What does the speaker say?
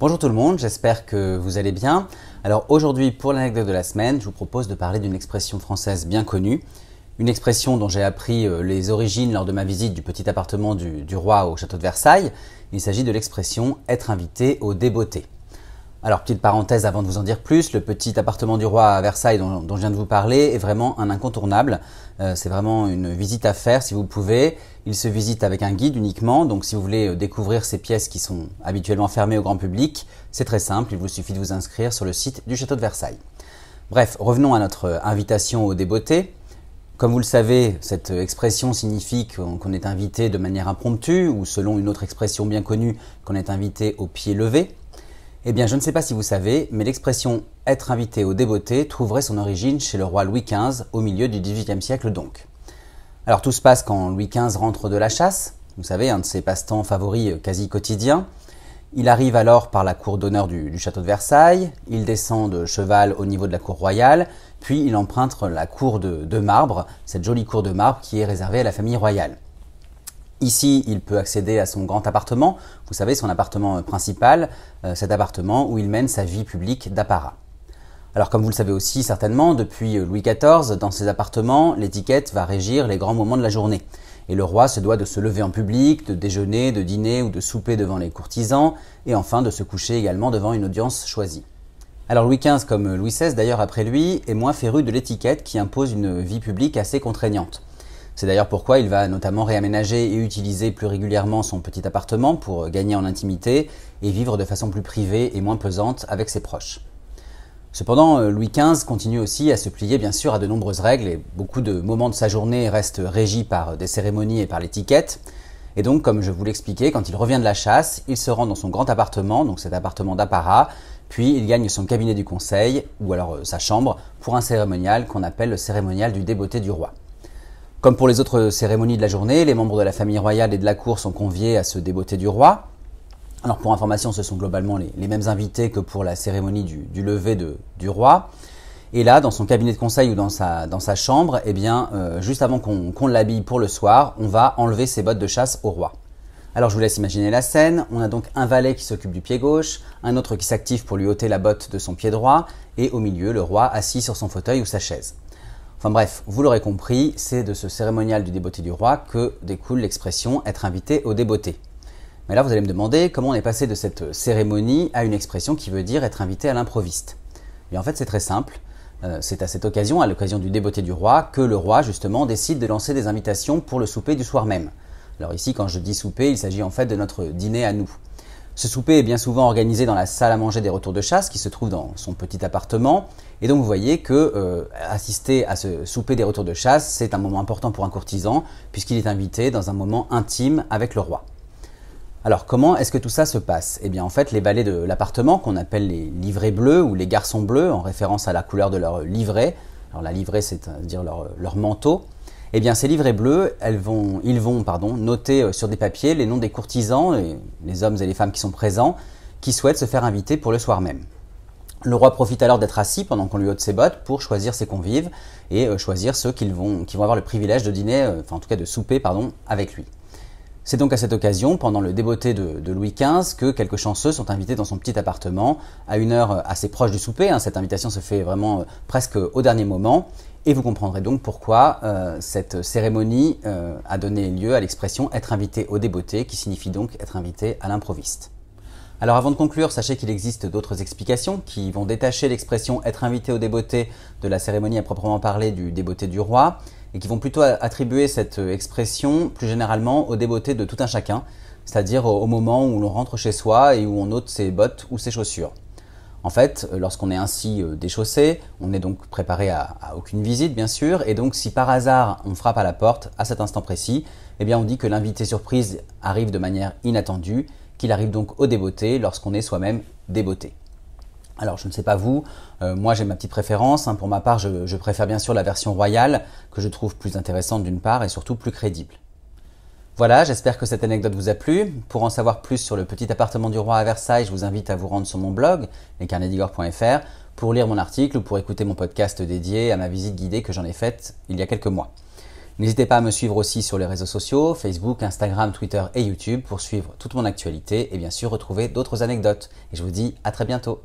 Bonjour tout le monde, j'espère que vous allez bien. Alors aujourd'hui, pour l'anecdote de la semaine, je vous propose de parler d'une expression française bien connue, une expression dont j'ai appris les origines lors de ma visite du petit appartement du roi au château de Versailles. Il s'agit de l'expression « être invité au débeauté ». Alors, petite parenthèse avant de vous en dire plus, le petit appartement du roi à Versailles dont je viens de vous parler est vraiment un incontournable. C'est vraiment une visite à faire si vous pouvez. Il se visite avec un guide uniquement, donc si vous voulez découvrir ces pièces qui sont habituellement fermées au grand public, c'est très simple, il vous suffit de vous inscrire sur le site du château de Versailles. Bref, revenons à notre invitation au débeauté. Comme vous le savez, cette expression signifie qu'on est invité de manière impromptue, ou selon une autre expression bien connue, qu'on est invité au pied levé. Eh bien, je ne sais pas si vous savez, mais l'expression « être invité au débeauté » trouverait son origine chez le roi Louis XV, au milieu du XVIIIe siècle donc. Alors tout se passe quand Louis XV rentre de la chasse, vous savez, un de ses passe-temps favoris quasi quotidiens. Il arrive alors par la cour d'honneur du château de Versailles, il descend de cheval au niveau de la cour royale, puis il emprunte la cour de marbre, cette jolie cour de marbre qui est réservée à la famille royale. Ici, il peut accéder à son grand appartement, vous savez, son appartement principal, cet appartement où il mène sa vie publique d'apparat. Alors comme vous le savez aussi certainement, depuis Louis XIV, dans ses appartements, l'étiquette va régir les grands moments de la journée. Et le roi se doit de se lever en public, de déjeuner, de dîner ou de souper devant les courtisans, et enfin de se coucher également devant une audience choisie. Alors Louis XV, comme Louis XVI d'ailleurs après lui, est moins féru de l'étiquette qui impose une vie publique assez contraignante. C'est d'ailleurs pourquoi il va notamment réaménager et utiliser plus régulièrement son petit appartement pour gagner en intimité et vivre de façon plus privée et moins pesante avec ses proches. Cependant, Louis XV continue aussi à se plier bien sûr à de nombreuses règles et beaucoup de moments de sa journée restent régis par des cérémonies et par l'étiquette. Et donc, comme je vous l'expliquais, quand il revient de la chasse, il se rend dans son grand appartement, donc cet appartement d'apparat, puis il gagne son cabinet du conseil, ou alors sa chambre, pour un cérémonial qu'on appelle le cérémonial du débeauté du roi. Comme pour les autres cérémonies de la journée, les membres de la famille royale et de la cour sont conviés à ce débeauté du roi. Alors pour information, ce sont globalement les mêmes invités que pour la cérémonie du lever du roi. Et là, dans son cabinet de conseil ou dans sa chambre, eh bien, juste avant qu'on l'habille pour le soir, on va enlever ses bottes de chasse au roi. Alors je vous laisse imaginer la scène. On a donc un valet qui s'occupe du pied gauche, un autre qui s'active pour lui ôter la botte de son pied droit, et au milieu, le roi assis sur son fauteuil ou sa chaise. Enfin bref, vous l'aurez compris, c'est de ce cérémonial du débeauté du roi que découle l'expression « être invité au débeauté ». Mais là, vous allez me demander comment on est passé de cette cérémonie à une expression qui veut dire être invité à l'improviste. Et en fait, c'est très simple. C'est à cette occasion, à l'occasion du débeauté du roi, que le roi, justement, décide de lancer des invitations pour le souper du soir même. Alors ici, quand je dis souper, il s'agit en fait de notre dîner à nous. Ce souper est bien souvent organisé dans la salle à manger des retours de chasse qui se trouve dans son petit appartement. Et donc vous voyez que assister à ce souper des retours de chasse, c'est un moment important pour un courtisan puisqu'il est invité dans un moment intime avec le roi. Alors comment est-ce que tout ça se passe? Eh bien en fait les valets de l'appartement qu'on appelle les livrets bleus ou les garçons bleus en référence à la couleur de leur livret, alors la livrée c'est-à-dire leur manteau, eh bien ces livrets bleus, ils vont noter sur des papiers les noms des courtisans, les hommes et les femmes qui sont présents, qui souhaitent se faire inviter pour le soir même. Le roi profite alors d'être assis pendant qu'on lui ôte ses bottes pour choisir ses convives et choisir ceux qui vont avoir le privilège de dîner, en tout cas de souper, avec lui. C'est donc à cette occasion, pendant le débeauté de Louis XV, que quelques chanceux sont invités dans son petit appartement à une heure assez proche du souper. Cette invitation se fait vraiment presque au dernier moment. Et vous comprendrez donc pourquoi cette cérémonie a donné lieu à l'expression « être invité au débeauté » qui signifie donc être invité à l'improviste. Alors avant de conclure, sachez qu'il existe d'autres explications qui vont détacher l'expression « être invité au débeauté » de la cérémonie à proprement parler du débeauté du roi et qui vont plutôt attribuer cette expression plus généralement au débeauté de tout un chacun, c'est-à-dire au moment où l'on rentre chez soi et où on ôte ses bottes ou ses chaussures. En fait, lorsqu'on est ainsi déchaussé, on n'est donc préparé à aucune visite bien sûr, et donc si par hasard on frappe à la porte à cet instant précis, eh bien on dit que l'invité surprise arrive de manière inattendue, qu'il arrive donc au débeauté lorsqu'on est soi-même débeauté. Alors je ne sais pas vous, moi j'ai ma petite préférence, pour ma part je préfère bien sûr la version royale, que je trouve plus intéressante d'une part et surtout plus crédible. Voilà, j'espère que cette anecdote vous a plu. Pour en savoir plus sur le petit appartement du roi à Versailles, je vous invite à vous rendre sur mon blog, lescarnedigore.fr, pour lire mon article ou pour écouter mon podcast dédié à ma visite guidée que j'en ai faite il y a quelques mois. N'hésitez pas à me suivre aussi sur les réseaux sociaux, Facebook, Instagram, Twitter et YouTube pour suivre toute mon actualité et bien sûr retrouver d'autres anecdotes. Et je vous dis à très bientôt.